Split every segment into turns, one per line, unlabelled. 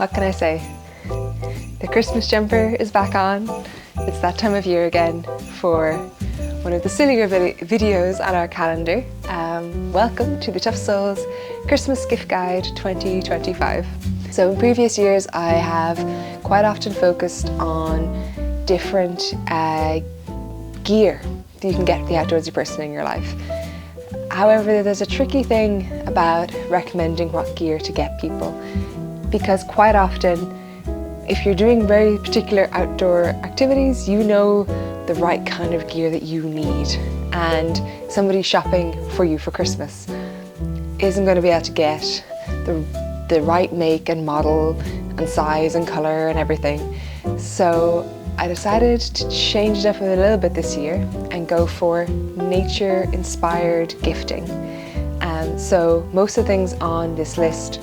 What can I say? The Christmas jumper is back on. It's that time of year again for one of the sillier videos on our calendar. Welcome to the Tough Souls Christmas Gift Guide 2025. So in previous years I have quite often focused on different gear that you can get for the outdoorsy person in your life. However, there's a tricky thing about recommending what gear to get people, because quite often if you're doing very particular outdoor activities, you know the right kind of gear that you need, and somebody shopping for you for Christmas isn't going to be able to get the right make and model and size and colour and everything. So I decided to change it up a little bit this year and go for nature-inspired gifting. So most of the things on this list,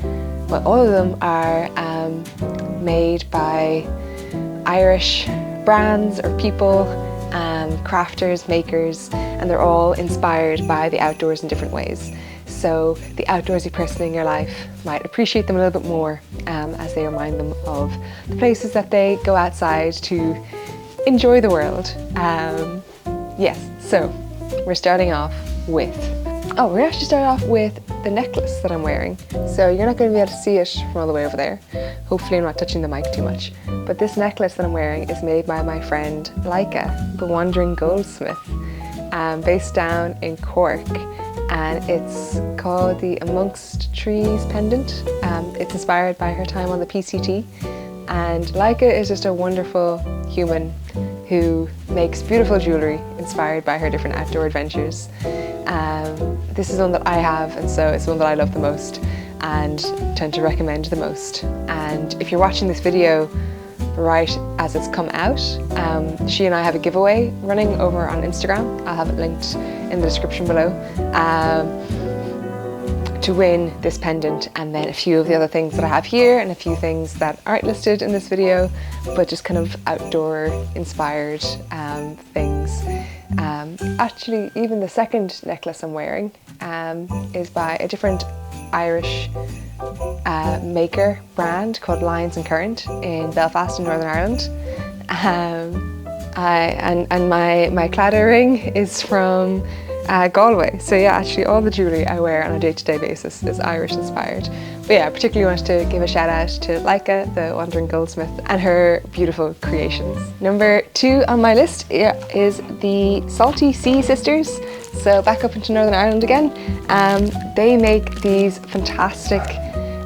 well, all of them are made by Irish brands or people, crafters, makers, and they're all inspired by the outdoors in different ways. So the outdoorsy person in your life might appreciate them a little bit more as they remind them of the places that they go outside to enjoy the world. Yes, so we're starting off with, we're actually starting off with the necklace that I'm wearing. So you're not going to be able to see it from all the way over there. Hopefully I'm not touching the mic too much. But this necklace that I'm wearing is made by my friend Laika, the Wandering Goldsmith, based down in Cork. And it's called the Amongst Trees pendant. It's inspired by her time on the PCT. And Laika is just a wonderful human who makes beautiful jewellery inspired by her different outdoor adventures. This is one that I have, and so it's one that I love the most and tend to recommend the most. And if you're watching this video right as it's come out, she and I have a giveaway running over on Instagram. I'll have it linked in the description below, to win this pendant, and then a few of the other things that I have here and a few things that aren't listed in this video, but just kind of outdoor inspired things. Actually, even the second necklace I'm wearing is by a different Irish maker brand called Lions and Current in Belfast in Northern Ireland. And my claddagh ring is from Galway. So yeah, actually all the jewellery I wear on a day-to-day basis is Irish inspired. But yeah, I particularly wanted to give a shout out to Laika, the Wandering Goldsmith, and her beautiful creations. Number 2 on my list is the Salty Sea Sisters. So back up into Northern Ireland again. They make these fantastic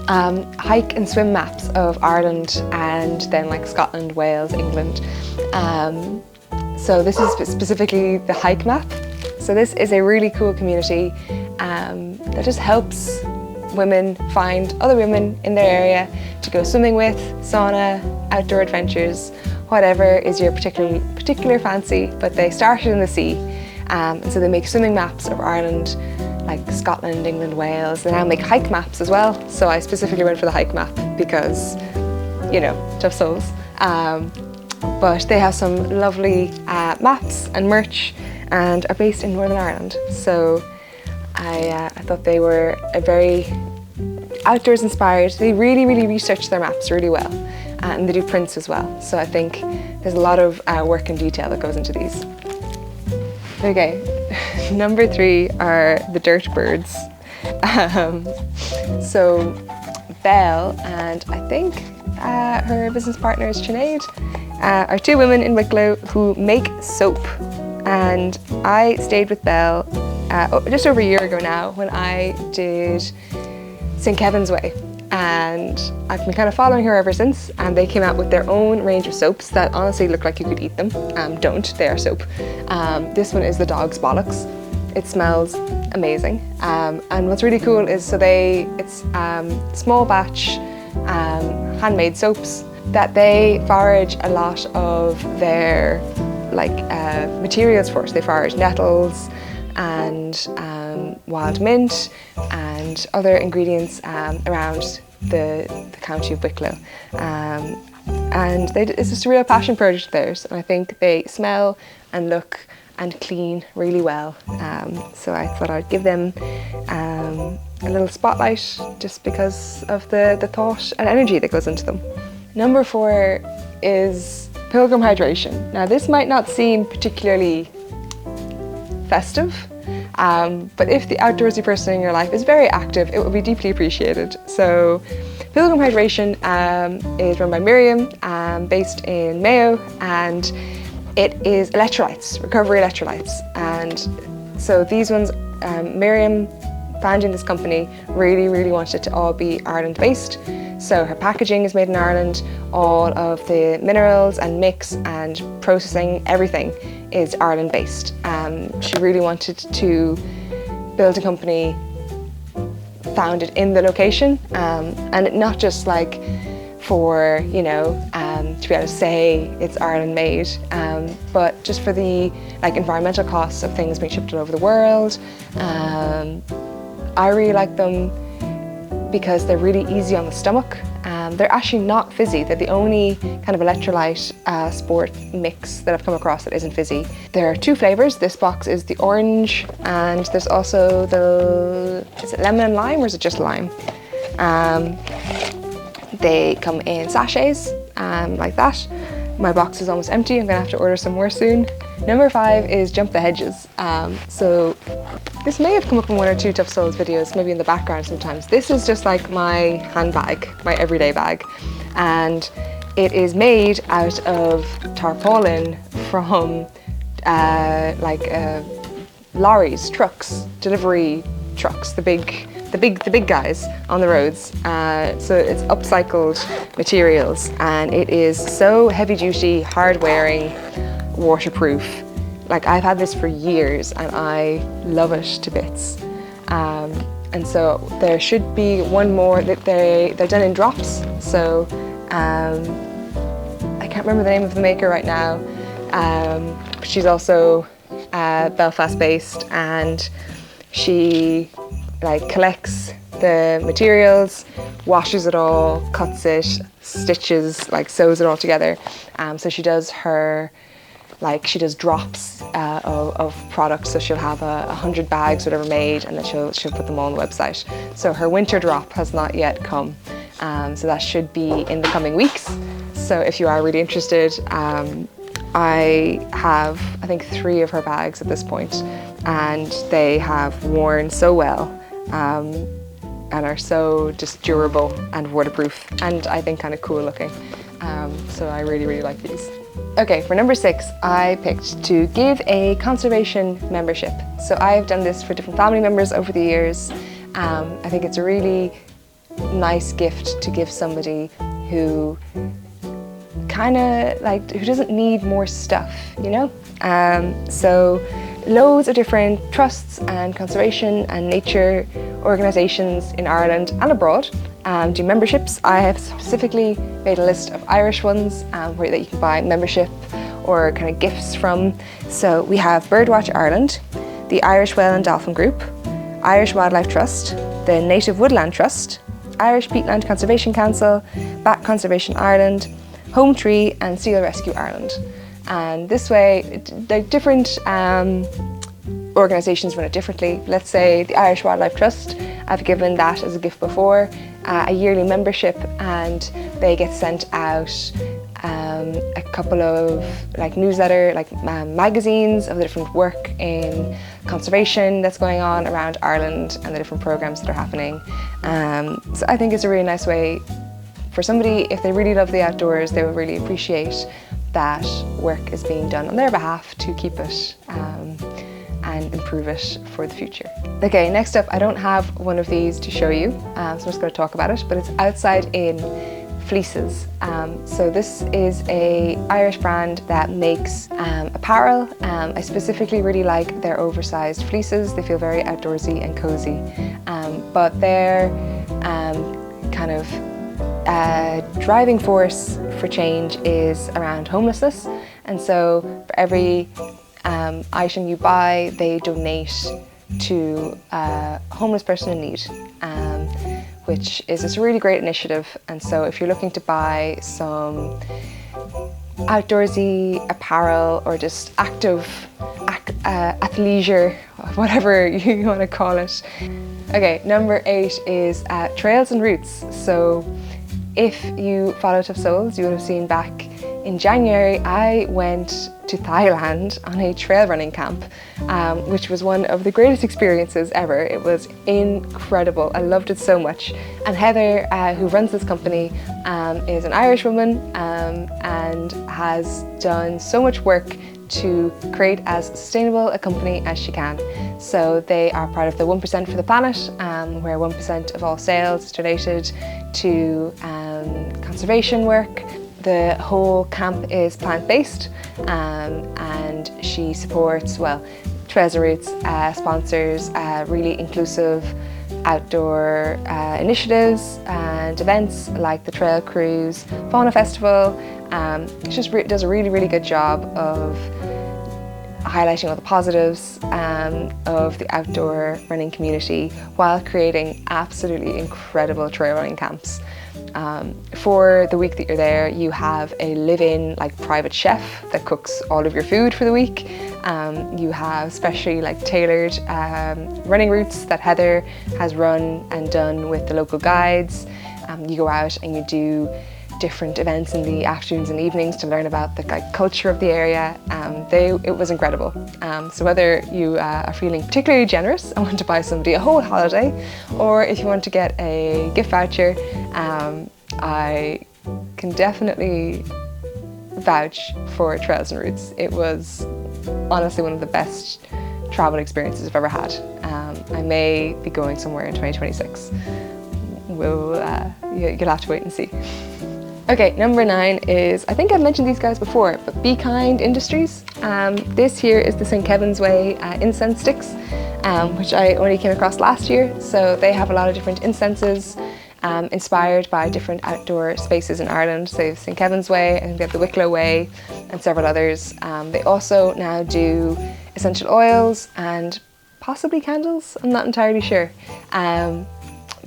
hike and swim maps of Ireland and then like Scotland, Wales, England. So this is specifically the hike map. So this is a really cool community that just helps women find other women in their area to go swimming with, sauna, outdoor adventures, whatever is your particular fancy, but they started in the sea. And so they make swimming maps of Ireland, like Scotland, England, Wales. They now make hike maps as well. So I specifically went for the hike map because, you know, tough souls. But they have some lovely maps and merch and are based in Northern Ireland. So I thought they were a very outdoors inspired. They really research their maps really well, and they do prints as well. So I think there's a lot of work and detail that goes into these. Okay, number 3 are the Dirt Birds. So Belle and I think her business partner is Sinead are 2 women in Wicklow who make soap. And I stayed with Belle just over a year ago now when I did St. Kevin's Way, and I've been kind of following her ever since, and they came out with their own range of soaps that honestly look like you could eat them. Don't, they are soap. This one is the Dog's Bollocks. It smells amazing, and what's really cool is it's small batch handmade soaps that they forage a lot of their materials for. So they forage nettles and wild mint and other ingredients around the county of Wicklow. And it's just a real passion project of theirs, and I think they smell and look and clean really well. So I thought I'd give them a little spotlight just because of the thought and energy that goes into them. Number 4 is Pilgrim Hydration. Now this might not seem particularly festive, but if the outdoorsy person in your life is very active, it will be deeply appreciated. So Pilgrim Hydration is run by Miriam, based in Mayo, and it is electrolytes, recovery electrolytes. And so these ones, Miriam, founding this company, really wanted it to all be Ireland based. So her packaging is made in Ireland, all of the minerals and mix and processing, everything is Ireland based. She really wanted to build a company founded in the location, and not just like for, you know, to be able to say it's Ireland made, but just for the like environmental costs of things being shipped all over the world. I really like them because they're really easy on the stomach. They're actually not fizzy. They're the only kind of electrolyte sport mix that I've come across that isn't fizzy. There are 2 flavors. This box is the orange, and there's also the, is it lemon and lime, or is it just lime? They come in sachets, like that. My box is almost empty. I'm gonna have to order some more soon. Number 5 is Jump the Hedges. So this may have come up in 1 or 2 Tough Souls videos, maybe in the background sometimes. This is just like my handbag, my everyday bag. And it is made out of tarpaulin from lorries, trucks, delivery trucks, the big guys on the roads. So it's upcycled materials, and it is so heavy duty, hard wearing, waterproof. Like, I've had this for years and I love it to bits. And so there should be one more that they're done in drops. So I can't remember the name of the maker right now. She's also Belfast based, and she like collects the materials, washes it all, cuts it, stitches, like sews it all together. So she does her, like, she does drops of products. So she'll have 100 bags, whatever, made, and then she'll put them all on the website. So her winter drop has not yet come. So that should be in the coming weeks. So if you are really interested, I have, I think, 3 of her bags at this point, and they have worn so well, and are so just durable and waterproof, and I think kind of cool looking. So I really like these. Okay, for number 6, I picked to give a conservation membership. So I've done this for different family members over the years. I think it's a really nice gift to give somebody who kind of like, who doesn't need more stuff, you know? So loads of different trusts and conservation and nature organisations in Ireland and abroad do memberships. I have specifically made a list of Irish ones where that you can buy membership or kind of gifts from. So we have Birdwatch Ireland, the Irish Whale and Dolphin Group, Irish Wildlife Trust, the Native Woodland Trust, Irish Peatland Conservation Council, Bat Conservation Ireland, Home Tree, and Seal Rescue Ireland. And this way, they're different organisations run it differently. Let's say the Irish Wildlife Trust, I've given that as a gift before, a yearly membership, and they get sent out a couple of like newsletter, like magazines of the different work in conservation that's going on around Ireland and the different programs that are happening. So I think it's a really nice way for somebody, if they really love the outdoors, they will really appreciate that work is being done on their behalf to keep it and improve it for the future. Okay, next up, I don't have one of these to show you, so I'm just going to talk about it, but it's Outside In fleeces. So this is a Irish brand that makes apparel. I specifically really like their oversized fleeces. They feel very outdoorsy and cozy, but their kind of driving force for change is around homelessness, and so for every item you buy, they donate to a homeless person in need, which is this really great initiative. And so if you're looking to buy some outdoorsy apparel or just athleisure, whatever you want to call it. Okay, number 8 is trails and routes. So if you follow Tough Souls, you would have seen back in January I went to Thailand on a trail running camp, which was one of the greatest experiences ever. It was incredible. I loved it so much. And Heather, who runs this company, is an Irish woman and has done so much work to create as sustainable a company as she can. So they are part of the 1% for the Planet, where 1% of all sales is donated to conservation work. The whole camp is plant-based, and she supports, well, Trails and Routes sponsors really inclusive outdoor initiatives and events like the Trail Cruise, Fauna Festival. She just does a really good job of highlighting all the positives of the outdoor running community while creating absolutely incredible trail running camps. For the week that you're there, you have a live-in private chef that cooks all of your food for the week. You have specially tailored running routes that Heather has run and done with the local guides. You go out and you do different events in the afternoons and evenings to learn about the culture of the area. It was incredible. So whether you are feeling particularly generous and want to buy somebody a whole holiday, or if you want to get a gift voucher, I can definitely vouch for Trails and Routes. It was honestly one of the best travel experiences I've ever had. I may be going somewhere in 2026. You'll have to wait and see. Okay, number 9 is, I think I've mentioned these guys before, but Be Kind Industries. This here is the St. Kevin's Way incense sticks, which I only came across last year. So they have a lot of different incenses inspired by different outdoor spaces in Ireland. So they have St. Kevin's Way, and they have the Wicklow Way, and several others. They also now do essential oils and possibly candles, I'm not entirely sure.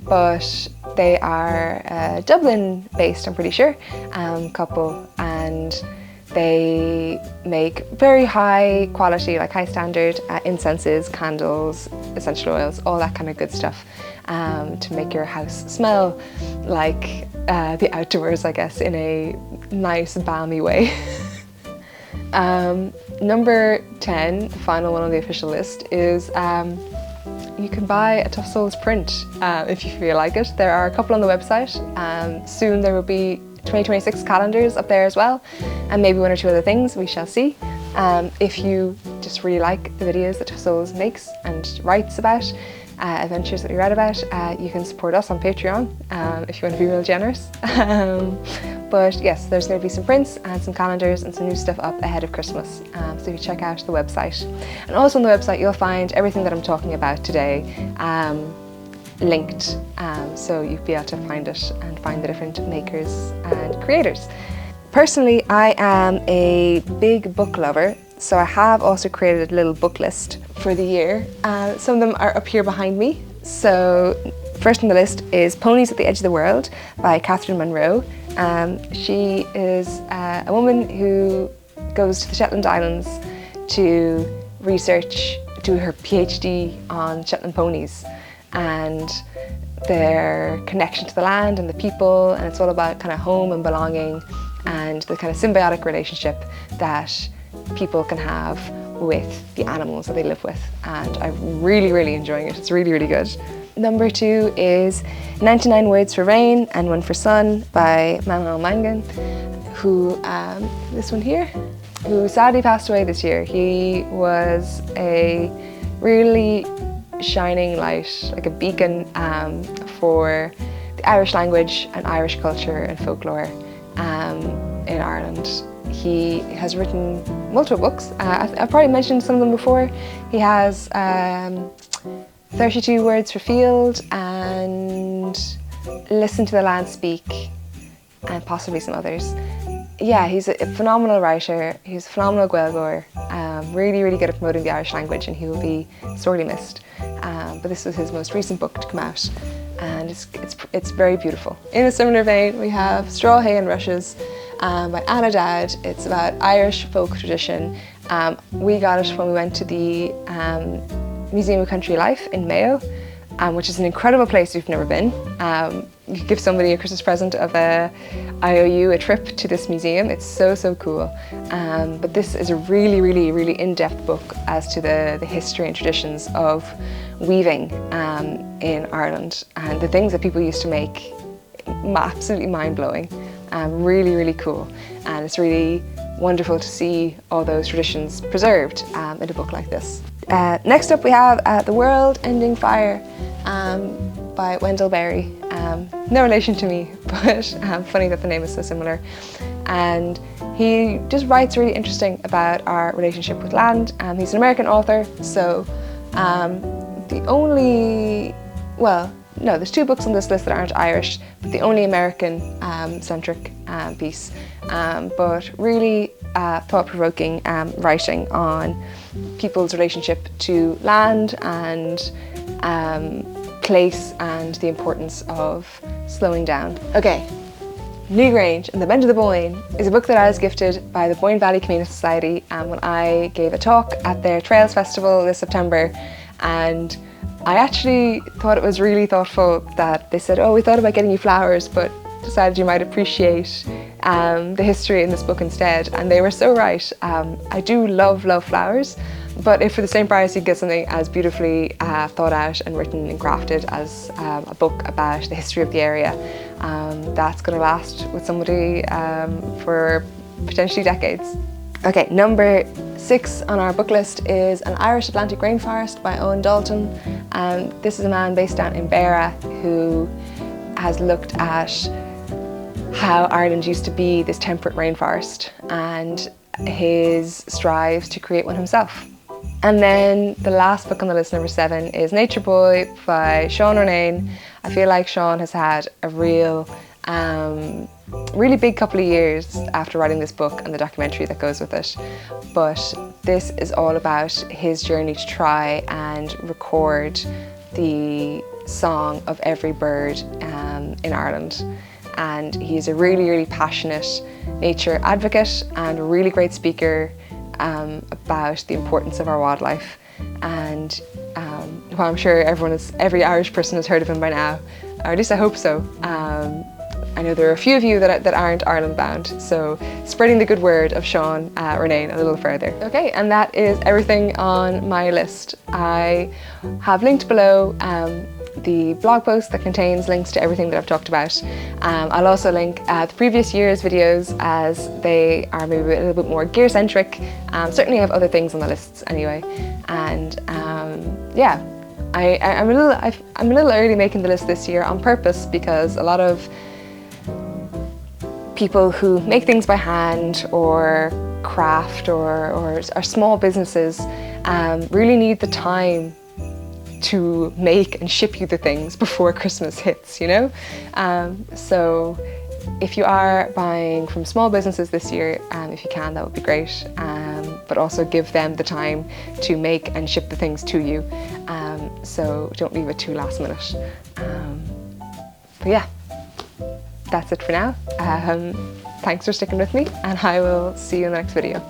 But they are Dublin based, I'm pretty sure, couple, and they make very high quality, high standard incenses, candles, essential oils, all that kind of good stuff to make your house smell like the outdoors, I guess, in a nice balmy way. Number 10, the final one on the official list, is you can buy a Tough Souls print if you feel like it. There are a couple on the website. Soon there will be 2026 calendars up there as well, and maybe 1 or 2 other things, we shall see. If you just really like the videos that Tough Souls makes and writes about, adventures that we write about, you can support us on Patreon if you want to be real generous. But yes, there's going to be some prints and some calendars and some new stuff up ahead of Christmas, so you check out the website. And also on the website you'll find everything that I'm talking about today linked, so you'll be able to find it and find the different makers and creators. Personally, I am a big book lover, so I have also created a little book list for the year. Some of them are up here behind me. So first on the list is Ponies at the Edge of the World by Catherine Munro. She is a woman who goes to the Shetland Islands to research, do her PhD on Shetland ponies and their connection to the land and the people, and it's all about kind of home and belonging and the kind of symbiotic relationship that people can have with the animals that they live with, and I'm really enjoying it. It's really good. Number 2 is 99 Words for Rain and 1 for Sun by Manuel Mangan, who, this one here, who sadly passed away this year. He was a really shining light, like a beacon for the Irish language and Irish culture and folklore in Ireland. He has written multiple books. I've probably mentioned some of them before. He has 32 Words for Field and Listen to the Land Speak, and possibly some others. Yeah, he's a phenomenal writer. He's a phenomenal Gaeilgeoir, really good at promoting the Irish language, and he will be sorely missed. But this was his most recent book to come out, and it's very beautiful. In a similar vein, we have Straw, Hay and Rushes by Anna Dad. It's about Irish folk tradition We got it when we went to the Museum of Country Life in Mayo, which is an incredible place if you've never been. You could give somebody a Christmas present of I owe you a trip to this museum. It's so, so cool. But this is a really, really, really in-depth book as to the history and traditions of weaving in Ireland, and the things that people used to make. Absolutely mind-blowing. Really, really cool. And it's really wonderful to see all those traditions preserved in a book like this. Next up we have The World Ending Fire by Wendell Berry. No relation to me, but funny that the name is so similar. And he just writes really interesting about our relationship with land. He's an American author, so there's 2 books on this list that aren't Irish, but the only American centric piece. But really thought-provoking writing on people's relationship to land and place and the importance of slowing down. Okay, Newgrange and the Bend of the Boyne is a book that I was gifted by the Boyne Valley Community Society when I gave a talk at their Trails Festival this September, and I actually thought it was really thoughtful that they said, oh, we thought about getting you flowers, but decided you might appreciate the history in this book instead. And they were so right. I do love flowers, but if for the same price you get something as beautifully thought out and written and crafted as a book about the history of the area, that's going to last with somebody for potentially decades. Okay, number 6 on our book list is An Irish Atlantic Rainforest by Owen Dalton. This is a man based down in Beara who has looked at how Ireland used to be this temperate rainforest and his strives to create one himself. And then the last book on the list, number 7, is Nature Boy by Sean Ronayne. I feel like Sean has had a really big couple of years after writing this book and the documentary that goes with it. But this is all about his journey to try and record the song of every bird in Ireland. And he's a really, really passionate nature advocate and a really great speaker about the importance of our wildlife. And while I'm sure every Irish person has heard of him by now, or at least I hope so, I know there are a few of you that aren't Ireland bound, so spreading the good word of Sean Ronayne a little further. Okay, and that is everything on my list. I have linked below the blog post that contains links to everything that I've talked about. I'll also link the previous year's videos as they are maybe a little bit more gear centric. Certainly I have other things on the lists anyway. And yeah, I'm a little early making the list this year on purpose because a lot of people who make things by hand or craft or are small businesses really need the time to make and ship you the things before Christmas hits, you know? So if you are buying from small businesses this year, if you can, that would be great. But also give them the time to make and ship the things to you. So don't leave it too last minute. But yeah, that's it for now. Thanks for sticking with me, and I will see you in the next video.